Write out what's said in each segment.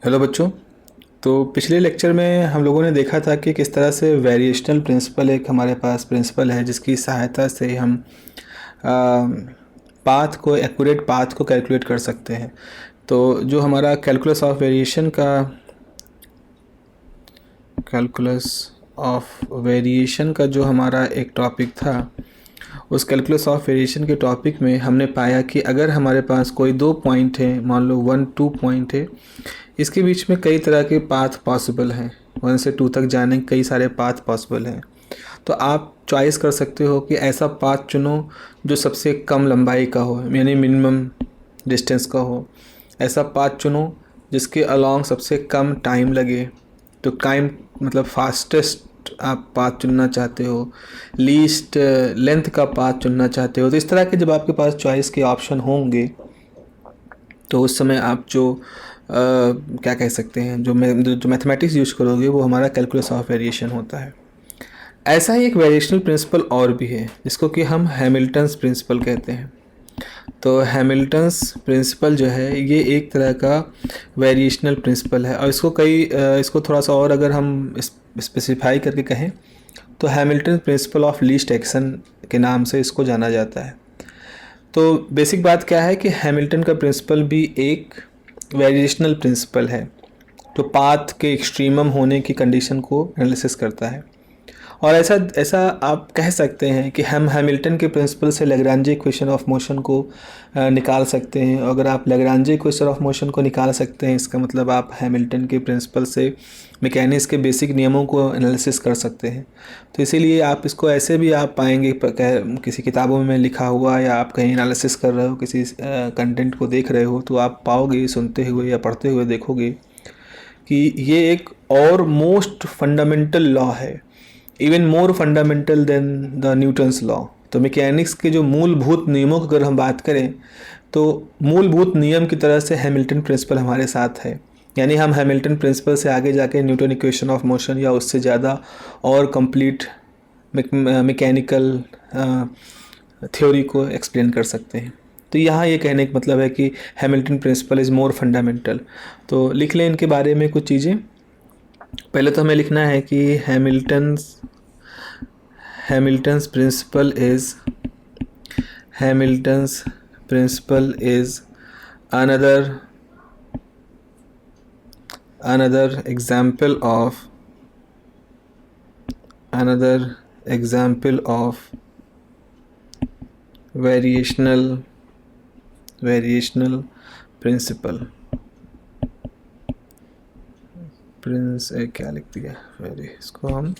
Hello बच्चों। तो पिछले लेक्चर में हम लोगों ने देखा था कि किस तरह से वेरिएशनल प्रिंसिपल एक हमारे पास प्रिंसिपल है जिसकी सहायता से हम पाथ को एक्यूरेट पाथ को कैलकुलेट कर सकते हैं। तो जो हमारा कैलकुलस ऑफ वेरिएशन का जो हमारा एक टॉपिक था, उस कैलकुलस ऑफ वेरिएशन के टॉपिक में हमने पाया कि अगर हमारे पास कोई दो पॉइंट है, मान लो 1 2 पॉइंट है, इसके बीच में कई तरह के पाथ पॉसिबल हैं। 1 से 2 तक जाने के कई सारे पाथ पॉसिबल हैं। तो आप चॉइस कर सकते हो कि ऐसा पाथ चुनो जो सबसे कम लंबाई का हो, यानी मिनिमम डिस्टेंस का हो। ऐसा पाथ चुनो जिसके अलॉन्ग सबसे कम टाइम लगे। तो टाइम मतलब फास्टेस्ट आप पाथ चुनना चाहते हो, लीस्ट लेंथ का पाथ चुनना चाहते हो। तो इस तरह के जब आपके पास चॉइस के ऑप्शन होंगे तो उस समय आप जो क्या कह सकते हैं, जो मैथमेटिक्स यूज करोगे वो हमारा कैलकुलस ऑफ वेरिएशन होता है। ऐसा ही एक वेरिएशनल प्रिंसिपल और भी है जिसको कि हम हैमिल्टन्स प्रिंसिपल कहते हैं। तो हैमिल्टन्स प्रिंसिपल जो है ये एक तरह का वेरिएशनल प्रिंसिपल है और इसको थोड़ा सा और अगर हम स्पेसिफाई करके कहें तो Hamilton principal of least action के नाम से इसको जाना जाता है। तो बेसिक बात क्या है कि हैमिल्टन का प्रिंसिपल भी एक वेरिएशनल प्रिंसिपल है जो पाथ के एक्सट्रीमम होने की कंडीशन को एनालिसिस करता है। और ऐसा ऐसा आप कह सकते हैं कि हम हैमिल्टन के प्रिंसिपल से लैग्रांज इक्वेशन ऑफ मोशन को निकाल सकते हैं। अगर आप लैग्रांज इक्वेशन ऑफ मोशन को निकाल सकते हैं, इसका मतलब आप हैमिल्टन के प्रिंसिपल से मैकेनिक्स के बेसिक नियमों को एनालिसिस कर सकते हैं। तो इसीलिए आप इसको ऐसे भी आप पाएंगे किसी किताबों में लिखा हुआ, या आप कहीं एनालिसिस कर रहे हो, किसी कंटेंट को देख रहे हो, तो आप पाओगे सुनते हुए या पढ़ते हुए देखोगे कि ये एक और मोस्ट फंडामेंटल लॉ है, even more fundamental than the Newton's law. तो मैकेनिक्स के जो मूलभूत नियमों की अगर हम बात करें तो मूलभूत नियम की तरह से हैमिल्टन प्रिंसिपल हमारे साथ है। यानी हम हैमिल्टन प्रिंसिपल से आगे जाके न्यूटन इक्वेशन ऑफ मोशन या उससे ज़्यादा और कंप्लीट मैकेनिकल थ्योरी को एक्सप्लेन कर सकते हैं। तो यहाँ ये कहने का मतलब है कि Hamilton principle is more fundamental. तो लिख लें इनके बारे में कुछ चीज़ें। पहले तो हमें लिखना है कि Hamilton's principle is another example of variational principle। क्या लिख दिया, इसको हम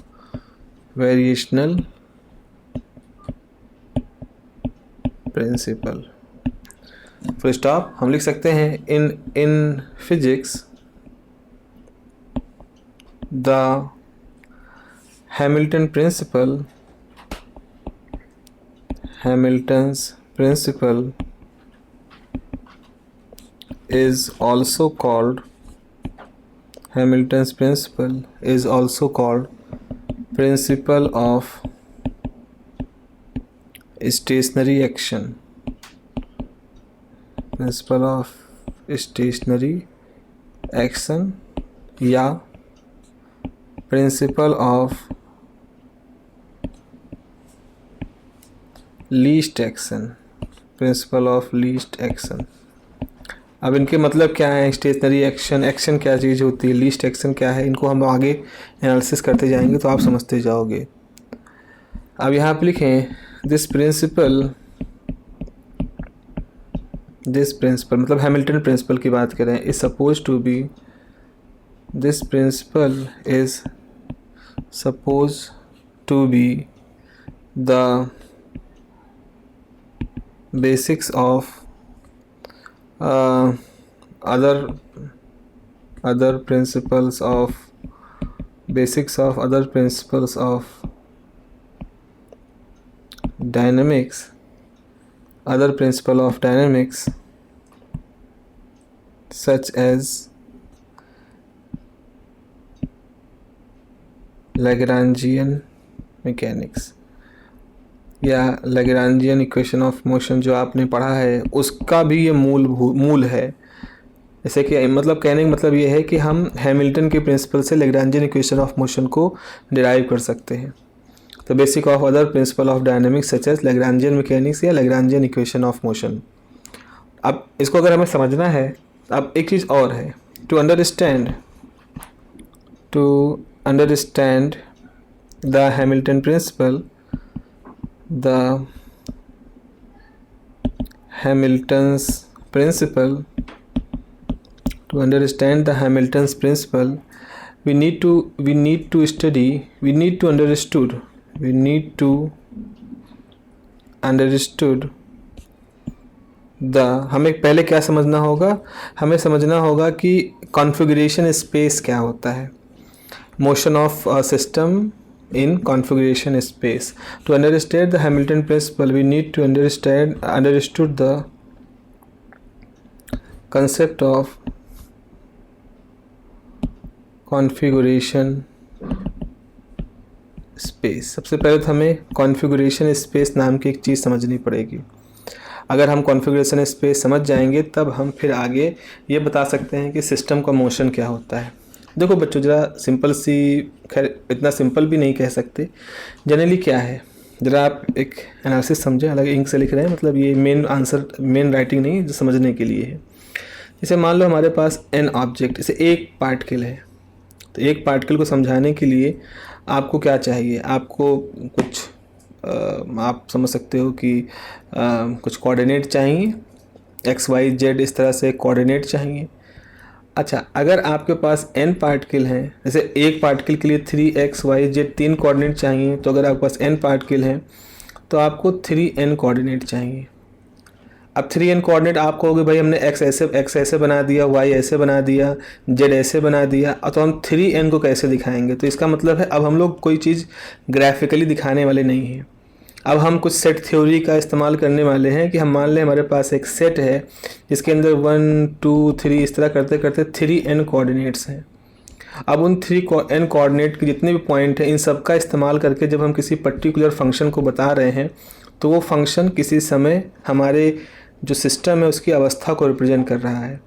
वेरिएशनल प्रिंसिपल फुल स्टॉप हम लिख सकते हैं। In physics the Hamilton's principle is also called Hamilton's principle is also called principle of stationary action। Principle of stationary action या प्रिंसिपल ऑफ लीस्ट एक्शन। अब इनके मतलब क्या है? स्टेशनरी एक्शन क्या चीज़ होती है, लीस्ट एक्शन क्या है, इनको हम आगे एनालिसिस करते जाएंगे तो आप समझते जाओगे। अब यहाँ पे लिखें दिस प्रिंसिपल मतलब हैमिल्टन प्रिंसिपल की बात करें, is suppose to be this principle is suppose to be the basics of other principles of dynamics, other principle of dynamics such as Lagrangian mechanics या लैग्रांजियन इक्वेशन ऑफ मोशन जो आपने पढ़ा है उसका भी ये मूल है। जैसे कि मतलब कहने का मतलब ये है कि हम हैमिल्टन के प्रिंसिपल से लैग्रेंजियन इक्वेशन ऑफ मोशन को डिराइव कर सकते हैं। तो basic of other principle of dynamics such as Lagrangian mechanics या लैग्रेंजियन इक्वेशन ऑफ मोशन। अब इसको अगर हमें समझना है, अब एक चीज़ और है, to understand the Hamilton principle, the Hamilton's principle, to understand the Hamilton's principle, we need to understood the, हमें पहले क्या समझना होगा, हमें समझना होगा कि कॉन्फ़िगरेशन स्पेस क्या होता है, motion of system in configuration space. To understand the Hamilton principle, we need to understood the concept of configuration space. सबसे पहले तो हमें configuration space नाम की एक चीज़ समझनी पड़ेगी। अगर हम configuration space समझ जाएंगे तब हम फिर आगे ये बता सकते हैं कि सिस्टम का मोशन क्या होता है। देखो बच्चों, ज़रा सिंपल सी, खैर इतना सिंपल भी नहीं कह सकते, जनरली क्या है, ज़रा आप एक एनालिसिस समझें। अलग इंक से लिख रहे हैं, मतलब ये मेन राइटिंग नहीं, जो समझने के लिए है। जैसे मान लो हमारे पास एन ऑब्जेक्ट, जैसे एक पार्टिकल है, तो एक पार्टिकल को समझाने के लिए आपको क्या चाहिए, आपको कुछ आप समझ सकते हो कि कुछ कोऑर्डिनेट चाहिए, एक्स वाई जेड इस तरह से कोऑर्डिनेट चाहिए। अच्छा, अगर आपके पास n पार्टिकल हैं, जैसे एक पार्टिकल के लिए 3x, y, z 3 कोऑर्डिनेट चाहिए, तो अगर आपके पास n पार्टिकल हैं तो आपको 3n कोऑर्डिनेट चाहिए। अब 3n कोऑर्डिनेट आप कहोगे भाई हमने x ऐसे बना दिया, y ऐसे बना दिया, z ऐसे बना दिया, तो हम 3n को कैसे दिखाएंगे? तो इसका मतलब है अब हम लोग कोई चीज़ ग्राफिकली दिखाने वाले नहीं हैं। अब हम कुछ सेट थ्योरी का इस्तेमाल करने वाले हैं कि हम मान लें हमारे पास एक सेट है जिसके अंदर 1 2 3 इस तरह करते करते 3n कोऑर्डिनेट्स हैं। अब उन 3n कोऑर्डिनेट के जितने भी पॉइंट हैं, इन सब का इस्तेमाल करके जब हम किसी पर्टिकुलर फंक्शन को बता रहे हैं तो वो फंक्शन किसी समय हमारे जो सिस्टम है उसकी अवस्था को रिप्रेजेंट कर रहा है।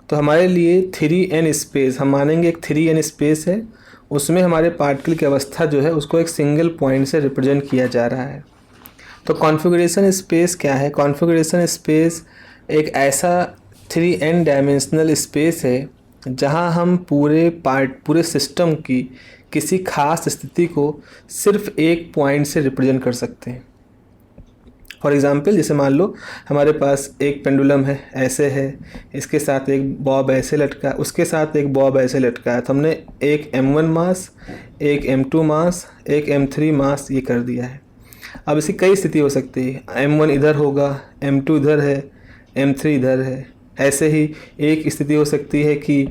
तो हमारे लिए 3n स्पेस, हम मानेंगे एक 3n स्पेस है, उसमें हमारे पार्टिकल की अवस्था जो है उसको एक सिंगल पॉइंट से रिप्रेजेंट किया जा रहा है। तो कॉन्फ़िगरेशन स्पेस क्या है? कॉन्फ़िगरेशन स्पेस एक ऐसा 3n डायमेंशनल स्पेस है जहां हम पूरे सिस्टम की किसी खास स्थिति को सिर्फ एक पॉइंट से रिप्रेजेंट कर सकते हैं। फॉर एग्ज़ाम्पल, जैसे मान लो हमारे पास एक पेंडुलम है, ऐसे है, इसके साथ एक बॉब ऐसे लटका, उसके साथ एक बॉब ऐसे लटका है, तो हमने एक m1 मास, एक m2 मास, एक m3 मास ये कर दिया है। अब इसकी कई स्थिति हो सकती है, m1 इधर होगा, m2 इधर है, m3 इधर है। ऐसे ही एक स्थिति हो सकती है कि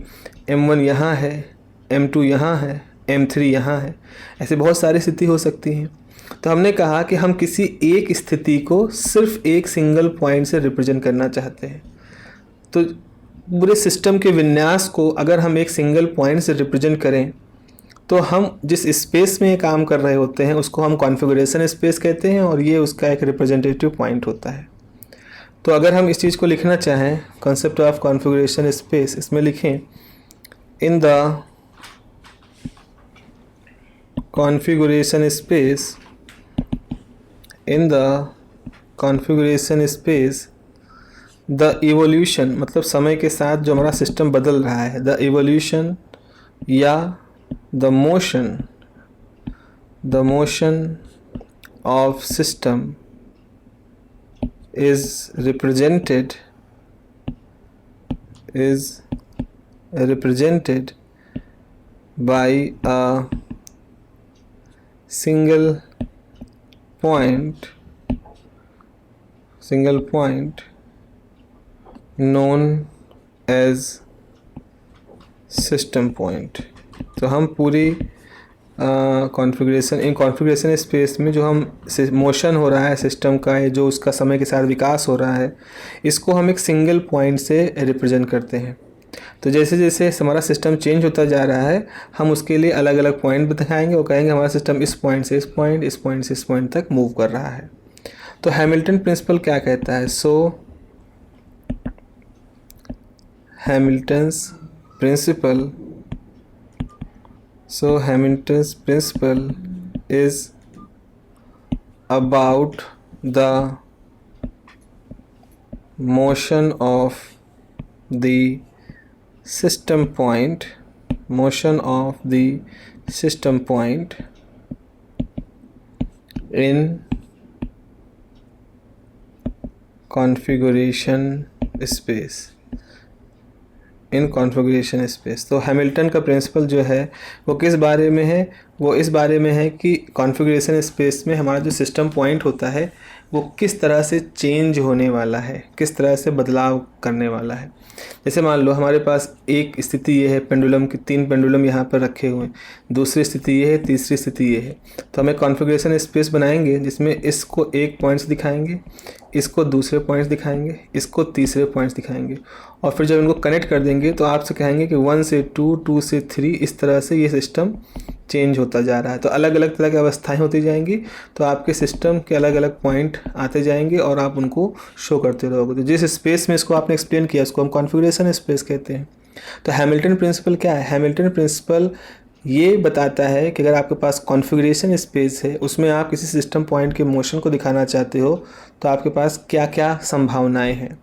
m1 यहाँ है, m2 यहाँ है, m3 यहाँ है। ऐसे बहुत सारी स्थिति हो सकती हैं। तो हमने कहा कि हम किसी एक स्थिति को सिर्फ एक सिंगल पॉइंट से रिप्रेजेंट करना चाहते हैं। तो पूरे सिस्टम के विन्यास को अगर हम एक सिंगल पॉइंट से रिप्रेजेंट करें तो हम जिस स्पेस में काम कर रहे होते हैं उसको हम कॉन्फ़िगरेशन स्पेस कहते हैं, और ये उसका एक रिप्रेजेंटेटिव पॉइंट होता है। तो अगर हम इस चीज़ को लिखना चाहें, कॉन्सेप्ट ऑफ कॉन्फ़िगरेशन स्पेस, इसमें लिखें in the configuration space, in the configuration space the evolution, मतलब समय के साथ जो हमारा सिस्टम बदल रहा है, the evolution या the motion of system is represented by a single point known as system point. तो हम पूरी कॉन्फ़िगरेशन स्पेस में जो हम मोशन हो रहा है सिस्टम का, जो उसका समय के साथ विकास हो रहा है, इसको हम एक सिंगल पॉइंट से रिप्रेजेंट करते हैं। तो जैसे जैसे हमारा सिस्टम चेंज होता जा रहा है, हम उसके लिए अलग अलग पॉइंट दिखाएंगे और कहेंगे हमारा सिस्टम इस पॉइंट से इस पॉइंट, इस पॉइंट से इस पॉइंट तक मूव कर रहा है। तो हैमिल्टन प्रिंसिपल क्या कहता है? सो Hamilton's principle. So Hamilton's principle is about the motion of the system point, in configuration space, तो हैमिल्टन का प्रिंसिपल जो है वो किस बारे में है, वो इस बारे में है कि कॉन्फ़िगरेशन स्पेस में हमारा जो सिस्टम पॉइंट होता है वो किस तरह से चेंज होने वाला है, किस तरह से बदलाव करने वाला है। जैसे मान लो हमारे पास एक स्थिति ये है, पेंडुलम की 3 पेंडुलम यहाँ पर रखे हुए हैं, दूसरी स्थिति ये है, तीसरी स्थिति ये है। तो हमें कॉन्फ़िगरेशन स्पेस बनाएंगे जिसमें इसको एक पॉइंट्स दिखाएंगे, इसको दूसरे पॉइंट्स दिखाएंगे, इसको तीसरे पॉइंट्स दिखाएंगे, और फिर जब इनको कनेक्ट कर देंगे तो आपसे कहेंगे कि 1 से 2, 2 से 3, इस तरह से ये सिस्टम चेंज होता जा रहा है। तो अलग अलग तरह की अवस्थाएं होती जाएंगी, तो आपके सिस्टम के अलग अलग पॉइंट आते जाएंगे और आप उनको शो करते रहोगे। तो जिस स्पेस में इसको आपने एक्सप्लेन किया उसको हम कॉन्फ़िगरेशन स्पेस कहते हैं। तो हैमिल्टन प्रिंसिपल क्या है? हैमिल्टन प्रिंसिपल ये बताता है कि अगर आपके पास कॉन्फ़िगरेशन स्पेस है, उसमें आप किसी सिस्टम पॉइंट के मोशन को दिखाना चाहते हो तो आपके पास क्या क्या संभावनाएं हैं।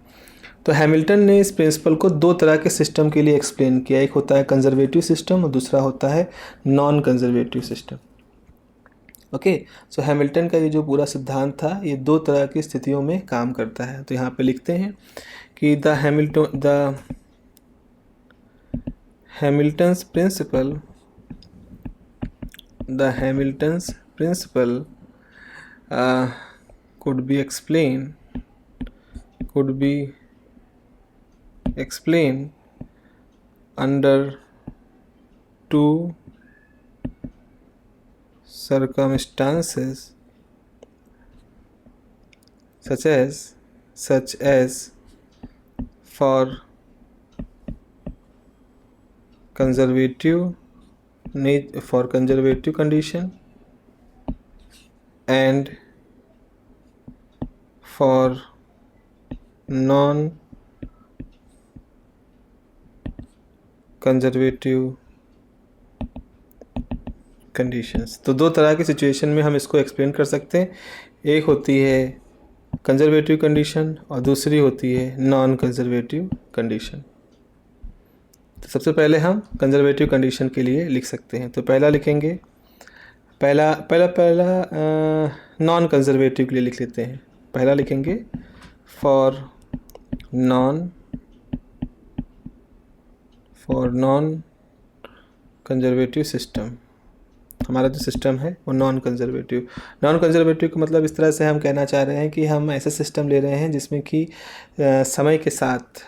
तो हैमिल्टन ने इस प्रिंसिपल को 2 तरह के सिस्टम के लिए एक्सप्लेन किया। एक होता है कंजर्वेटिव सिस्टम और दूसरा होता है नॉन कंजर्वेटिव सिस्टम। ओके, सो हैमिल्टन का ये जो पूरा सिद्धांत था ये 2 तरह की स्थितियों में काम करता है। तो यहाँ पे लिखते हैं कि the Hamilton's principle could be explained under 2 circumstances such as for conservative condition and for non conservative conditions. तो 2 तरह की सिचुएशन में हम इसको एक्सप्लेन कर सकते हैं। एक होती है कंजर्वेटिव कंडीशन और दूसरी होती है नॉन कंजर्वेटिव कंडीशन। तो सबसे पहले हम कंजर्वेटिव कंडीशन के लिए लिख सकते हैं। तो पहला लिखेंगे, पहला नॉन कंजर्वेटिव के लिए लिख लेते हैं। पहला लिखेंगे फॉर नॉन कंजर्वेटिव सिस्टम। हमारा जो सिस्टम है वो नॉन कंजर्वेटिव का मतलब इस तरह से हम कहना चाह रहे हैं कि हम ऐसे सिस्टम ले रहे हैं जिसमें कि समय के साथ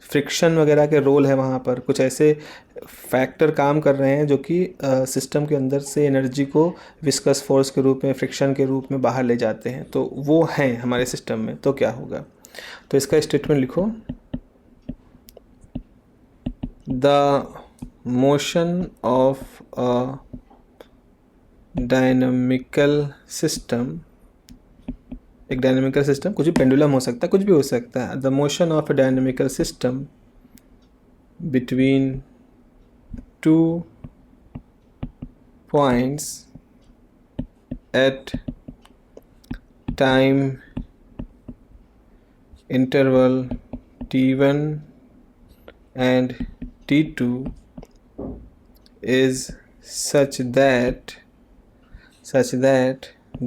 फ्रिक्शन वगैरह के रोल है, वहाँ पर कुछ ऐसे फैक्टर काम कर रहे हैं जो कि सिस्टम के अंदर से एनर्जी को विस्कस फोर्स के रूप में, फ्रिक्शन के रूप में बाहर ले जाते हैं। तो वो हैं हमारे सिस्टम में। तो क्या होगा, तो इसका स्टेटमेंट लिखो, the motion of a dynamical system, एक डायनामिकल सिस्टम कुछ भी पेंडुलम हो सकता है, कुछ भी हो सकता है। The motion of a dynamical system between 2 points at time interval t1 and t2 is such that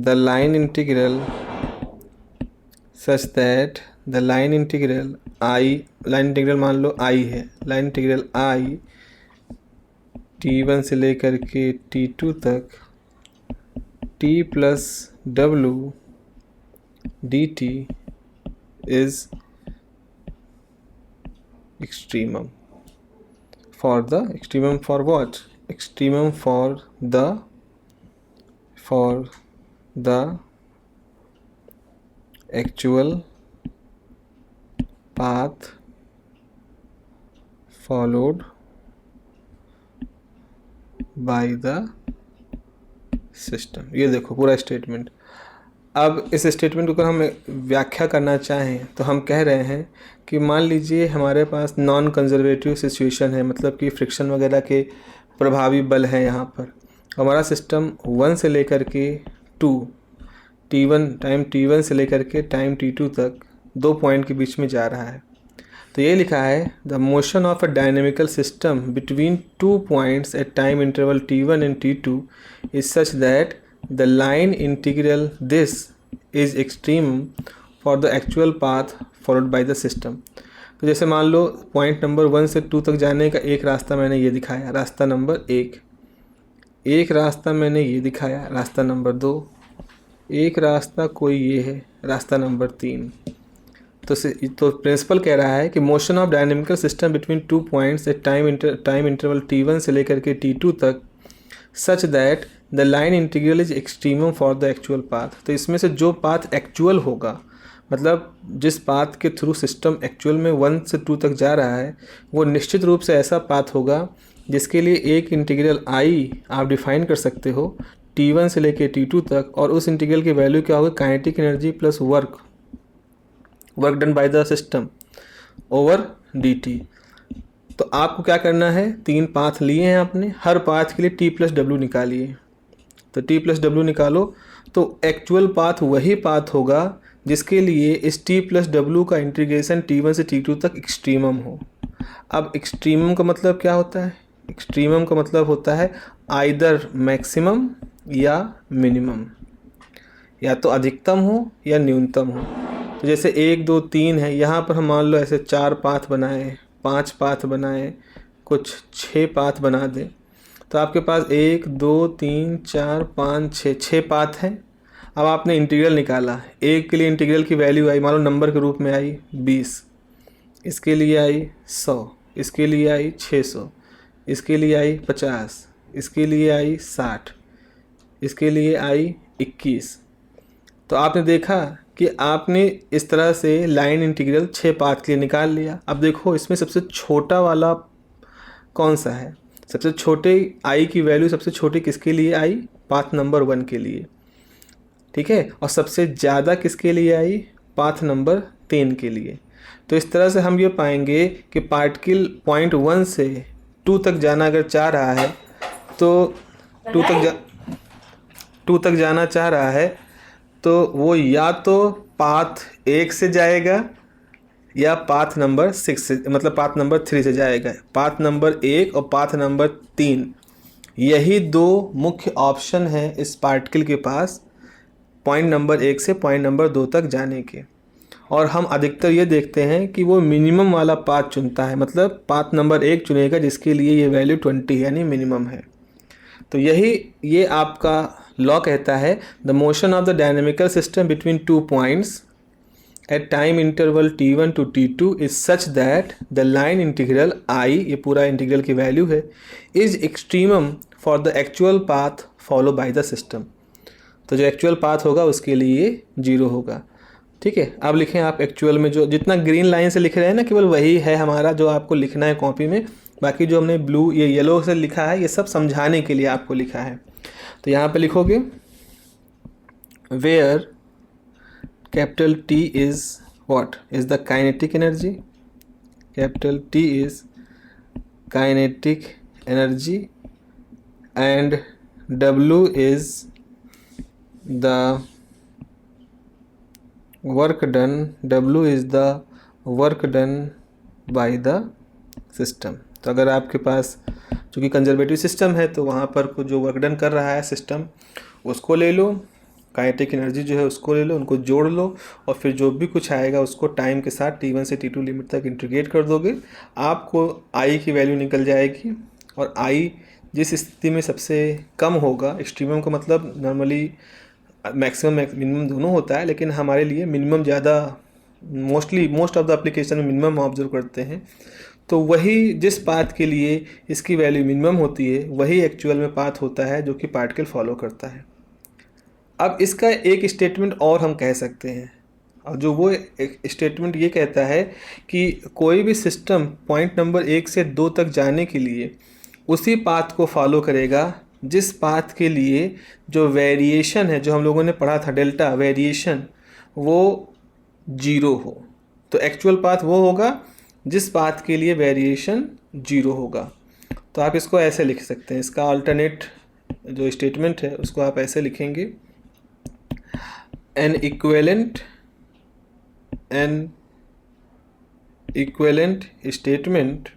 the line integral I, line integral मान लो I है, लाइन इंटीग्रल I t1 से लेकर के t2 तक t plus w dt is extremum for what? Extremum for the actual path followed by the system। ये देखो पूरा statement, अब इस स्टेटमेंट को अगर हम व्याख्या करना चाहें तो हम कह रहे हैं कि मान लीजिए हमारे पास नॉन कंजर्वेटिव सिचुएशन है, मतलब कि फ्रिक्शन वगैरह के प्रभावी बल हैं यहाँ पर। हमारा सिस्टम 1 से लेकर के 2 T1 टाइम T1 से लेकर के टाइम T2 तक 2 पॉइंट के बीच में जा रहा है। तो ये लिखा है the motion of a dynamical system between 2 points at time interval T1 and T2 is such that the line integral this is extreme for the actual path followed by the system. तो जैसे मान लो point number 1 से 2 तक जाने का एक रास्ता मैंने ये दिखाया, रास्ता नंबर 1। एक रास्ता मैंने ये दिखाया, रास्ता नंबर 2। एक रास्ता कोई ये है, रास्ता नंबर 3। तो प्रिंसिपल कह रहा है कि motion of dynamical system between 2 points at time interval T1 से लेकर के T2 तक सच that the line integral is extremum for the actual path. तो इसमें से जो पाथ एक्चुअल होगा, मतलब जिस पाथ के थ्रू सिस्टम एक्चुअल में 1 से 2 तक जा रहा है, वो निश्चित रूप से ऐसा पाथ होगा जिसके लिए एक इंटीग्रल आई आप डिफाइन कर सकते हो T1 से लेकर T2 तक, और उस इंटीग्रल की वैल्यू क्या होगी, kinetic energy plus work done by the system over dt। तो आपको क्या करना है, 3 पाथ लिए हैं आपने, हर पाथ के लिए t प्लस डब्ल्यू निकालिए। तो t प्लस डब्ल्यू निकालो तो एक्चुअल पाथ वही पाथ होगा जिसके लिए इस t प्लस डब्ल्यू का इंटीग्रेशन T1 से T2 तक एक्सट्रीमम हो। अब एक्सट्रीमम का मतलब क्या होता है, एक्सट्रीमम का मतलब होता है आइदर मैक्सिमम या मिनिमम, या तो अधिकतम हो या न्यूनतम हो। तो जैसे 1 2 3 है, यहाँ पर हम मान लो ऐसे 4 पाथ बनाए, 5 पाथ बनाए, कुछ 6 पाथ बना दें, तो आपके पास 1 2 3 4 5 6 पाथ हैं। अब आपने इंटीग्रल निकाला, एक के लिए इंटीग्रल की वैल्यू आई, मान लो नंबर के रूप में आई 20, इसके लिए आई 100, इसके लिए आई 600, इसके लिए आई 50, इसके लिए आई 60, इसके लिए आई 21। तो आपने देखा कि आपने इस तरह से लाइन इंटीग्रल 6 पाथ के लिए निकाल लिया। अब देखो इसमें सबसे छोटा वाला कौन सा है, सबसे छोटे आई की वैल्यू सबसे छोटी किसके लिए आई, पाथ नंबर 1 के लिए, ठीक है, और सबसे ज़्यादा किसके लिए आई, पाथ नंबर 3 के लिए। तो इस तरह से हम ये पाएंगे कि पार्टिकल पॉइंट 1 से 2 तक जाना अगर चाह रहा है तो 2 तक जाना चाह रहा है तो वो या तो पाथ 1 से जाएगा या पाथ नंबर 6 से, मतलब पाथ नंबर 3 से जाएगा। पाथ नंबर 1 और पाथ नंबर 3, यही 2 मुख्य ऑप्शन हैं इस पार्टिकल के पास पॉइंट नंबर 1 से पॉइंट नंबर 2 तक जाने के। और हम अधिकतर ये देखते हैं कि वो मिनिमम वाला पाथ चुनता है, मतलब पाथ नंबर 1 चुनेगा जिसके लिए ये वैल्यू 20 यानी मिनिमम है। तो ये आपका लॉ कहता है the motion of the dynamical system between 2 points at time interval T1 to T2 is such that the line integral I, ये पूरा इंटीग्रल की वैल्यू है, is extremum for the actual path follow by the system. तो जो actual path होगा उसके लिए 0 होगा, ठीक है। अब लिखें आप एक्चुअल में जो जितना ग्रीन लाइन से लिख रहे हैं ना, केवल वही है हमारा जो आपको लिखना है कॉपी में। बाकी जो हमने ब्लू ये येलो से लिखा है ये सब समझाने के लिए आपको लिखा है। तो यहाँ पे लिखोगे where capital T is what is the kinetic energy, capital T is kinetic energy and W is the work done, W is the work done by the system. तो अगर आपके पास चूँकि कंजर्वेटिव सिस्टम है तो वहाँ पर कुछ जो वर्क डन कर रहा है सिस्टम उसको ले लो, काइनेटिक एनर्जी जो है उसको ले लो, उनको जोड़ लो और फिर जो भी कुछ आएगा उसको टाइम के साथ T1 से T2 लिमिट तक इंटीग्रेट कर दोगे, आपको आई की वैल्यू निकल जाएगी। और आई जिस स्थिति में सबसे कम होगा, एक्सट्रीमम का मतलब नॉर्मली मैक्सिमम मिनिमम दोनों होता है, लेकिन हमारे लिए मिनिमम ज़्यादा मोस्ट ऑफ द एप्लीकेशन में मिनिमम ऑब्जर्व करते हैं। तो वही जिस पाथ के लिए इसकी वैल्यू मिनिमम होती है वही एक्चुअल में पाथ होता है जो कि पार्टिकल फॉलो करता है। अब इसका एक स्टेटमेंट और हम कह सकते हैं, और जो वो एक स्टेटमेंट ये कहता है कि कोई भी सिस्टम पॉइंट नंबर 1 से 2 तक जाने के लिए उसी पाथ को फॉलो करेगा जिस पाथ के लिए जो वेरिएशन है, जो हम लोगों ने पढ़ा था डेल्टा वेरिएशन, वो 0 हो। तो एक्चुअल पाथ वो होगा जिस पाथ के लिए वेरिएशन 0 होगा। तो आप इसको ऐसे लिख सकते हैं, इसका अल्टरनेट जो स्टेटमेंट है उसको आप ऐसे लिखेंगे, N equivalent statement,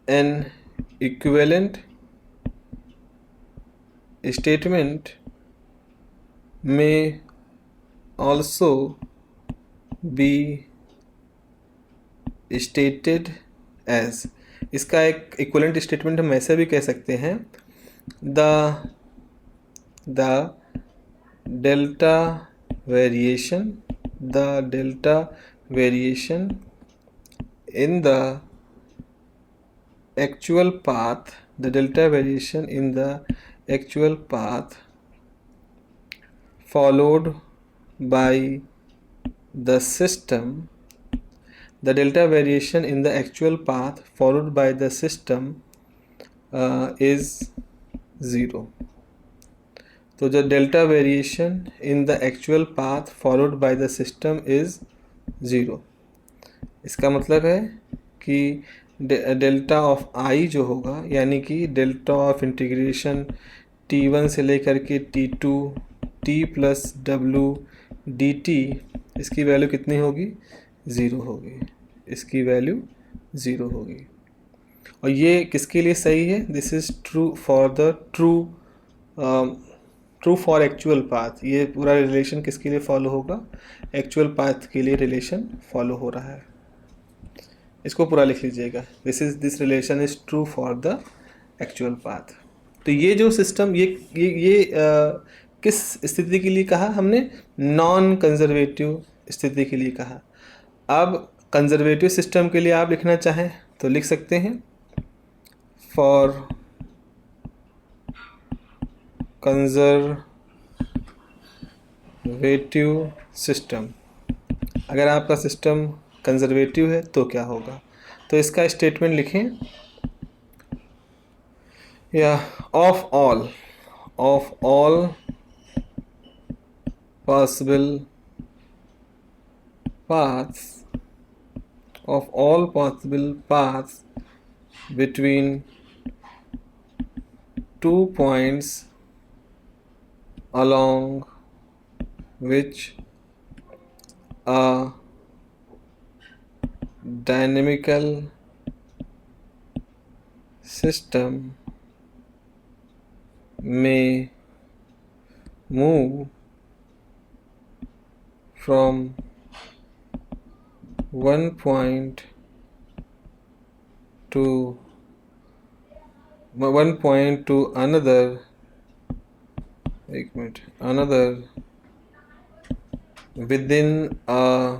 an equivalent statement may also be stated as, इसका एक इक्विवेलेंट स्टेटमेंट हम ऐसे भी कह सकते हैं, the delta variation in the actual path, the delta variation in the actual path followed by the system, the delta variation in the actual path followed by the system is 0. तो जो delta variation in the actual path followed by the system is 0, इसका मतलब है कि delta of आई जो होगा, यानी कि डेल्टा ऑफ इंटीग्रेशन t1 से लेकर के t2 t plus W D T, इसकी वैल्यू कितनी होगी? 0 होगी, इसकी वैल्यू 0 होगी। और ये किसके लिए सही है? This is true for the true for actual path. ये पूरा रिलेशन किसके लिए फॉलो होगा? एक्चुअल पाथ के लिए रिलेशन फॉलो हो रहा है। इसको पूरा लिख लीजिएगा, this relation is true for the actual path. तो ये जो सिस्टम, ये किस स्थिति के लिए कहा हमने? नॉन कंजर्वेटिव स्थिति के लिए कहा। अब कंजर्वेटिव सिस्टम के लिए आप लिखना चाहें तो लिख सकते हैं, फॉर कंजर्वेटिव सिस्टम। अगर आपका सिस्टम कंजर्वेटिव है तो क्या होगा? तो इसका स्टेटमेंट लिखें, या of all possible paths between 2 points along which a dynamical system may move from one point to another, within a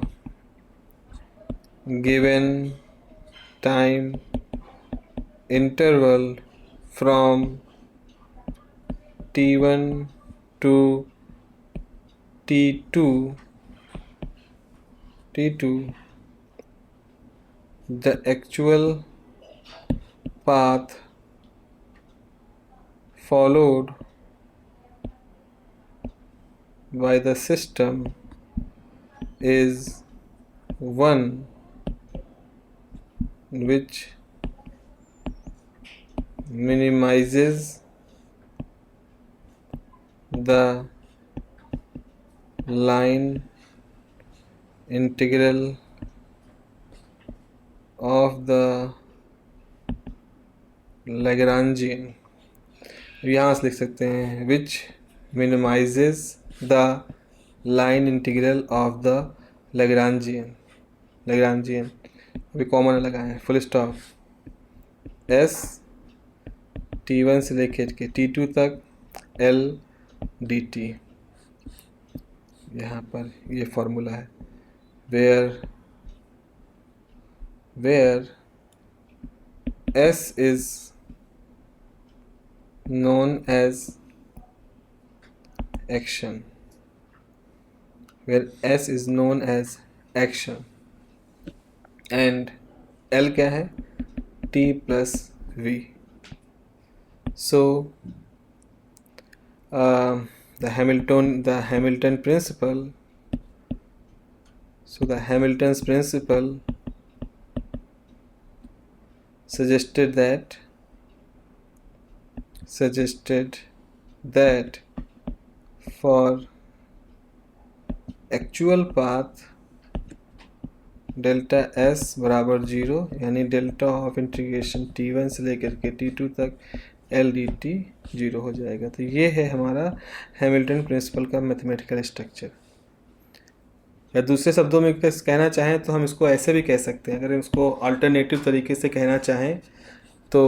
given time interval from t1 to t2, the actual path followed by the system is one which minimizes the line integral of the Lagrangian। यहाँ से लिख सकते हैं which minimizes the line integral of the Lagrangian। अभी common लगाएं, full stop, s t1 से लेकर के t2 तक l dt। यहाँ पर ये फॉर्मूला है, where s is known as action, and l क्या है? t plus v। So the Hamilton principle. So the Hamilton's principle suggested that for actual path delta S बराबर 0, यानी डेल्टा ऑफ इंटीग्रेशन t1 से लेकर के t2 तक L D T 0 हो जाएगा। तो ये है हमारा हैमिल्टन प्रिंसिपल का मैथमेटिकल स्ट्रक्चर। या दूसरे शब्दों में कहना चाहें तो हम इसको ऐसे भी कह सकते हैं, अगर इसको अल्टरनेटिव तरीके से कहना चाहें तो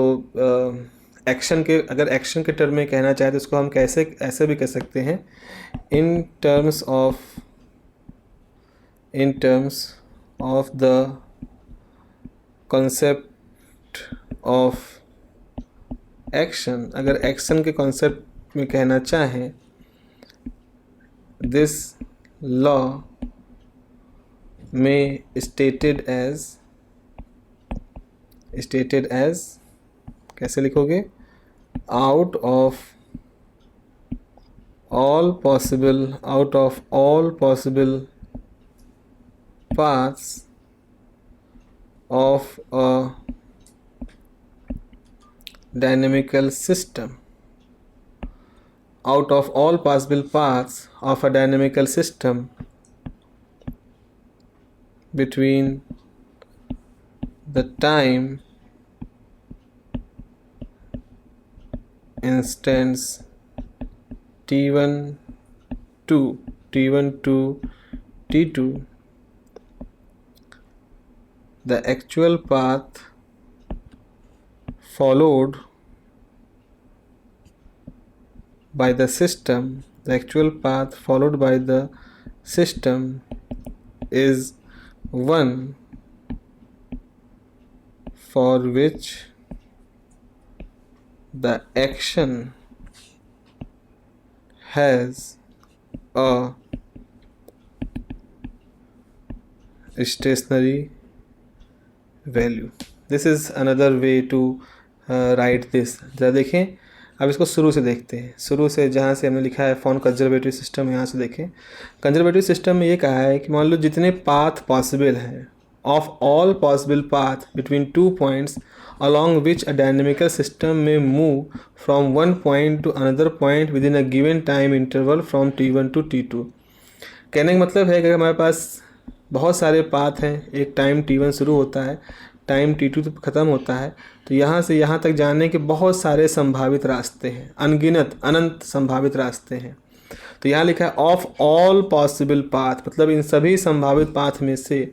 अगर एक्शन के टर्म में कहना चाहें तो इसको हम ऐसे भी कह सकते हैं, in terms of the concept of action। अगर एक्शन के कॉन्सेप्ट में कहना चाहें, this law में stated as कैसे लिखोगे, out of all possible paths of a dynamical system, out of all possible paths of a dynamical system between the time instance t1 to t2, the actual path followed by the system is one for which the action has a stationary value. This is another way to write this. ज़रा देखें, अब इसको शुरू से देखते हैं, शुरू से जहाँ से हमने लिखा है फॉन कंजर्वेटिव सिस्टम, यहाँ से देखें। कंजर्वेटिव सिस्टम में ये कहा है कि मान लो जितने पाथ पॉसिबल हैं, of all possible path between 2 points along which a dynamical system में move from one point to another point within a given time interval from t1 to t2। कहने का मतलब है कि हमारे पास बहुत सारे पाथ हैं, एक टाइम t1 शुरू होता है, टाइम t2 तक ख़त्म होता है, तो यहाँ से यहाँ तक जाने के बहुत सारे संभावित रास्ते हैं, अनंत संभावित रास्ते हैं। तो यहाँ लिखा है ऑफ ऑल पॉसिबल पाथ, मतलब इन सभी संभावित पाथ में से,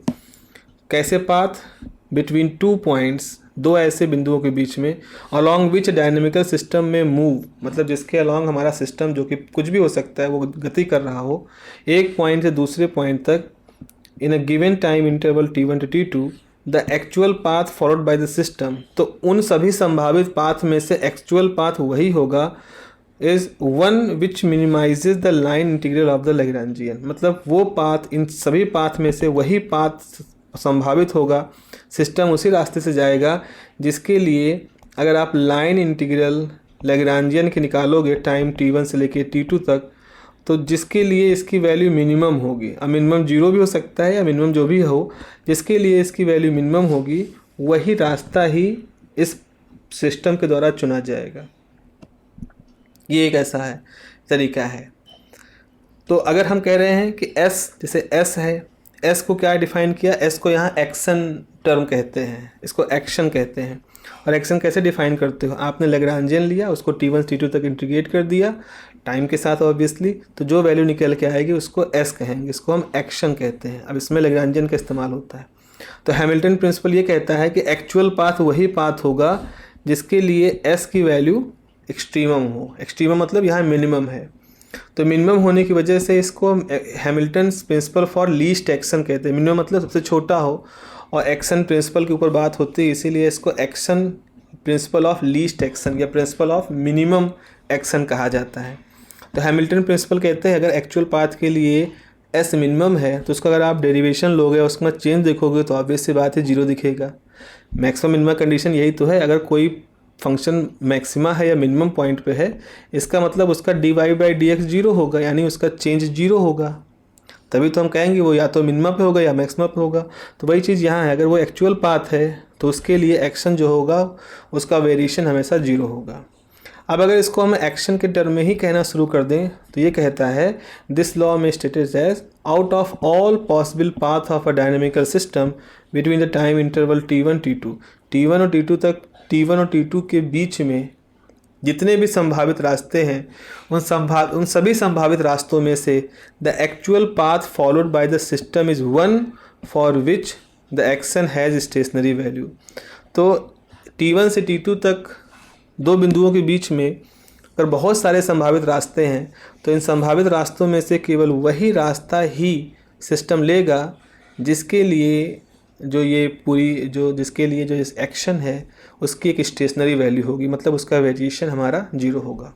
कैसे पाथ, बिटवीन 2 पॉइंट्स, 2 ऐसे बिंदुओं के बीच में, अलॉन्ग विच डायनेमिकल सिस्टम में मूव, मतलब जिसके अलॉन्ग हमारा सिस्टम, जो कि कुछ भी हो सकता है, वो गति कर रहा हो एक पॉइंट से दूसरे पॉइंट तक in a given time interval t1 to t2, the actual path followed by the system। तो उन सभी संभावित पाथ में से एक्चुअल पाथ वही होगा is one which minimizes the line integral of the Lagrangian। मतलब वो पाथ, इन सभी पाथ में से वही पाथ संभावित होगा, सिस्टम उसी रास्ते से जाएगा जिसके लिए अगर आप लाइन इंटीग्रल लैग्रांजियन के निकालोगे टाइम t1 से लेके t2 तक, तो जिसके लिए इसकी वैल्यू मिनिमम होगी। अब मिनिमम 0 भी हो सकता है या मिनिमम जो भी हो, जिसके लिए इसकी वैल्यू मिनिमम होगी, वही रास्ता ही इस सिस्टम के द्वारा चुना जाएगा। ये एक ऐसा है तरीका है। तो अगर हम कह रहे हैं कि S, जैसे S है, S को क्या डिफाइन किया, S को यहाँ एक्शन टर्म कहते हैं, इसको एक्शन कहते हैं। और एक्शन कैसे डिफाइन करते हो, आपने लैग्रांजियन लिया, उसको t1 t2 तक इंटीग्रेट कर दिया टाइम के साथ ऑब्वियसली, तो जो वैल्यू निकल के आएगी उसको S कहेंगे, इसको हम एक्शन कहते हैं। अब इसमें लैग्रांजियन का इस्तेमाल होता है। तो हैमिल्टन प्रिंसिपल ये कहता है कि एक्चुअल पाथ वही पाथ होगा जिसके लिए S की वैल्यू एक्सट्रीमम हो। एक्सट्रीमम मतलब यहाँ मिनिमम है, तो मिनिमम होने की वजह से इसको Hamilton principle for least action कहते हैं। मिनिमम मतलब सबसे छोटा हो, और एक्शन प्रिंसिपल के ऊपर बात होती है, इसीलिए इसको action principal of least action या प्रिंसिपल ऑफ मिनिमम एक्शन कहा जाता है। तो हैमिल्टन प्रिंसिपल कहते हैं अगर एक्चुअल पाथ के लिए एस मिनिमम है तो उसका अगर आप डेरिवेशन लोगे, उसका चेंज देखोगे तो ऑब्वियस सी बात है 0 दिखेगा। मैक्सिमम मिनिमम कंडीशन यही तो है, अगर कोई फंक्शन मैक्सिमा है या मिनिमम पॉइंट पे है, इसका मतलब उसका dy/dx 0 होगा, यानी उसका चेंज 0 होगा। तभी तो हम कहेंगे वो या तो मिनिमा पे होगा या मैक्सिमा पे होगा। तो वही चीज़ यहाँ है, अगर वो एक्चुअल पाथ है तो उसके लिए एक्शन जो होगा उसका वेरिएशन हमेशा 0 होगा। अब अगर इसको हम एक्शन के टर्म में ही कहना शुरू कर दें तो ये कहता है दिस लॉ में stated as out of all possible path of a dynamical system between the time interval t1 और t2 और t2 के बीच में जितने भी संभावित रास्ते हैं उन सभी संभावित रास्तों में से the actual path followed by the system is one for which the action has stationary value. तो t1 से t2 तक दो बिंदुओं के बीच में अगर बहुत सारे संभावित रास्ते हैं तो इन संभावित रास्तों में से केवल वही रास्ता ही सिस्टम लेगा जिसके लिए जो इस एक्शन है उसकी एक स्टेशनरी वैल्यू होगी, मतलब उसका वेरिएशन हमारा 0 होगा।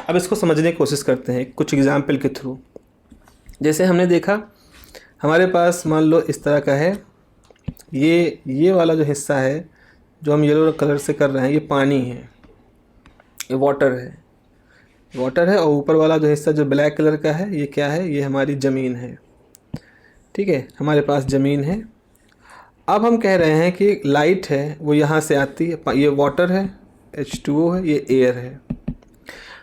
अब इसको समझने की कोशिश करते हैं कुछ एग्जाम्पल के थ्रू। जैसे हमने देखा हमारे पास मान लो इस तरह का है, ये वाला जो हिस्सा है जो हम येलो कलर से कर रहे हैं ये पानी है, ये वाटर है, और ऊपर वाला जो हिस्सा जो ब्लैक कलर का है ये क्या है, ये हमारी ज़मीन है। ठीक है, हमारे पास ज़मीन है। अब हम कह रहे हैं कि लाइट है वो यहाँ से आती है, ये वाटर है, H2O है, ये एयर है।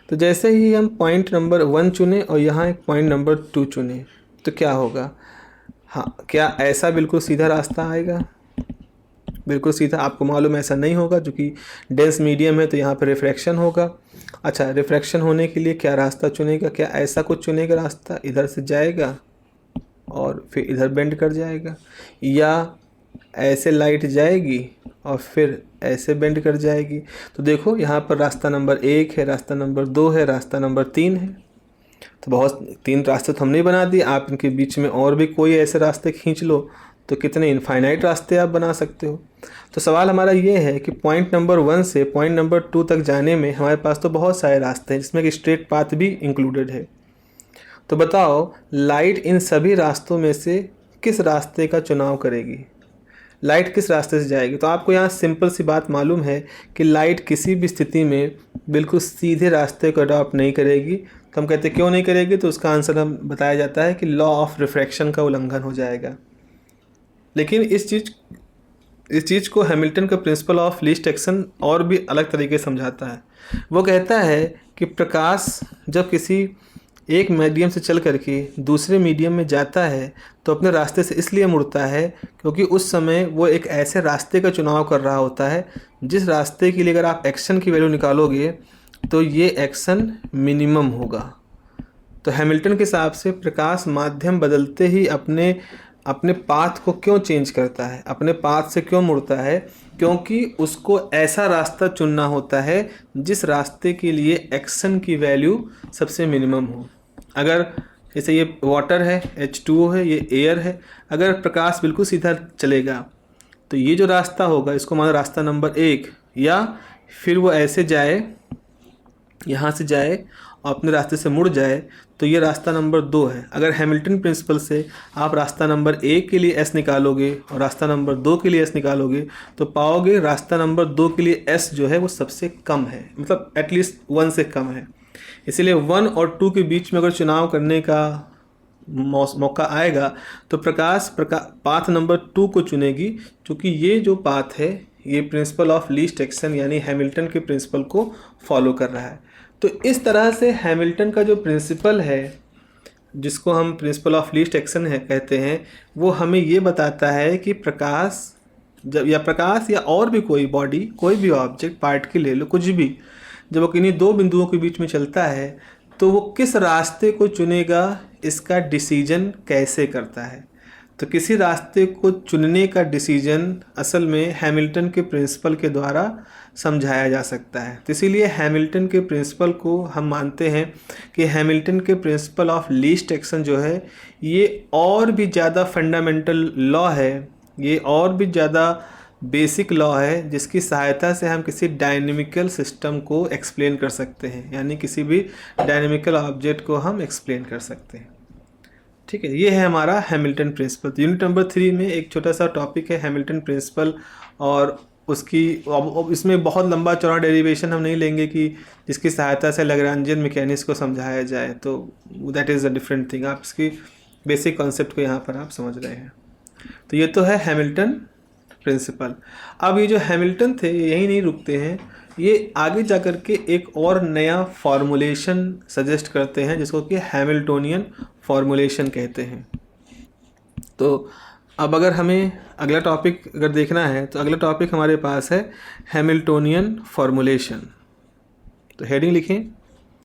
तो जैसे ही हम पॉइंट नंबर 1 चुने और यहाँ एक पॉइंट नंबर 2 चुने तो क्या होगा, हाँ क्या ऐसा बिल्कुल सीधा रास्ता आएगा? बिल्कुल सीधा आपको मालूम ऐसा नहीं होगा, क्योंकि डेंस मीडियम है तो यहाँ पर रिफ्रैक्शन होगा। अच्छा, रिफ्रैक्शन होने के लिए क्या रास्ता चुनेगा, क्या ऐसा कुछ चुनेगा रास्ता, इधर से जाएगा और फिर इधर बेंड कर जाएगा, या ऐसे लाइट जाएगी और फिर ऐसे बेंड कर जाएगी? तो देखो यहाँ पर रास्ता नंबर 1 है, रास्ता नंबर 2 है, रास्ता नंबर 3 है। तो बहुत 3 रास्ते तो हमने बना दिए, आप इनके बीच में और भी कोई ऐसे रास्ते खींच लो तो कितने इनफाइनाइट रास्ते आप बना सकते हो। तो सवाल हमारा ये है कि पॉइंट नंबर 1 से पॉइंट नंबर 2 तक जाने में हमारे पास तो बहुत सारे रास्ते हैं जिसमें कि स्ट्रेट पाथ भी इंक्लूडेड है। तो बताओ लाइट इन सभी रास्तों में से किस रास्ते का चुनाव करेगी, लाइट किस रास्ते से जाएगी? तो आपको यहाँ सिंपल सी बात मालूम है कि लाइट किसी भी स्थिति में बिल्कुल सीधे रास्ते को अडॉप्ट नहीं करेगी। तो हम कहते हैं क्यों नहीं करेगी, तो उसका आंसर हम बताया जाता है कि लॉ ऑफ रिफ्रैक्शन का उल्लंघन हो जाएगा। लेकिन इस चीज़ को हैमिल्टन का प्रिंसिपल ऑफ लीस्ट एक्शन और भी अलग तरीके से समझाता है। वो कहता है कि प्रकाश जब किसी एक मीडियम से चल करके दूसरे मीडियम में जाता है तो अपने रास्ते से इसलिए मुड़ता है क्योंकि उस समय वो एक ऐसे रास्ते का चुनाव कर रहा होता है जिस रास्ते के लिए अगर आप एक्शन की वैल्यू निकालोगे तो ये एक्शन मिनिमम होगा। तो हैमिल्टन के हिसाब से प्रकाश माध्यम बदलते ही अपने पाथ को क्यों चेंज करता है, अपने पाथ से क्यों मुड़ता है? क्योंकि उसको ऐसा रास्ता चुनना होता है जिस रास्ते के लिए एक्शन की वैल्यू सबसे मिनिमम हो। अगर जैसे ये वाटर है, H2O है, ये एयर है, अगर प्रकाश बिल्कुल सीधा चलेगा तो ये जो रास्ता होगा इसको मानो रास्ता नंबर 1, या फिर वो ऐसे जाए, यहाँ से जाए और अपने रास्ते से मुड़ जाए तो ये रास्ता नंबर 2 है। अगर हैमिल्टन प्रिंसिपल से आप रास्ता नंबर 1 के लिए S निकालोगे और रास्ता नंबर 2 के लिए S निकालोगे तो पाओगे रास्ता नंबर 2 के लिए S जो है वो सबसे कम है, मतलब एटलीस्ट 1 से कम है। इसीलिए 1 और 2 के बीच में अगर चुनाव करने का मौका आएगा तो प्रकाश पाथ नंबर 2 को चुनेगी, क्योंकि ये जो पाथ है ये प्रिंसिपल ऑफ लीस्ट एक्शन यानी हैमिल्टन के प्रिंसिपल को फॉलो कर रहा है। तो इस तरह से हैमिल्टन का जो प्रिंसिपल है जिसको हम प्रिंसिपल ऑफ लीस्ट एक्शन है कहते हैं, वो हमें ये बताता है कि प्रकाश या और भी कोई बॉडी, कोई भी ऑब्जेक्ट, पार्टिकल ले लो, कुछ भी, जब वो किन्हीं दो बिंदुओं के बीच में चलता है तो वो किस रास्ते को चुनेगा इसका डिसीजन कैसे करता है। तो किसी रास्ते को चुनने का डिसीजन असल में हैमिल्टन के प्रिंसिपल के द्वारा समझाया जा सकता है। तो इसीलिए हैमिल्टन के प्रिंसिपल को हम मानते हैं कि हैमिल्टन के प्रिंसिपल ऑफ लीस्ट एक्शन जो है ये और भी ज़्यादा फंडामेंटल लॉ है, ये और भी ज़्यादा बेसिक लॉ है जिसकी सहायता से हम किसी डायनेमिकल सिस्टम को एक्सप्लेन कर सकते हैं, यानी किसी भी डायनेमिकल ऑब्जेक्ट को हम एक्सप्लेन कर सकते हैं। ठीक है, ये है हमारा हैमिल्टन प्रिंसिपल। यूनिट नंबर 3 में एक छोटा सा टॉपिक है हैमिल्टन प्रिंसिपल और उसकी अब इसमें बहुत लंबा चौड़ा डेरिवेशन हम नहीं लेंगे कि जिसकी सहायता से लैग्रांजियन मैकेनिक्स को समझाया जाए, तो that is a different thing. आप इसकी बेसिक कॉन्सेप्ट को यहाँ पर आप समझ रहे हैं। तो ये तो है हैमिल्टन प्रिंसिपल। अब ये जो हैमिल्टन थे ये यहीं नहीं रुकते हैं, ये आगे जा कर के एक और नया फॉर्मूलेशन सजेस्ट करते हैं जिसको कि हैमिल्टोनियन फॉर्मूलेशन कहते हैं। तो अब अगर हमें अगला टॉपिक अगर देखना है तो अगला टॉपिक हमारे पास है हैमिल्टोनियन फॉर्मूलेशन। तो हेडिंग लिखें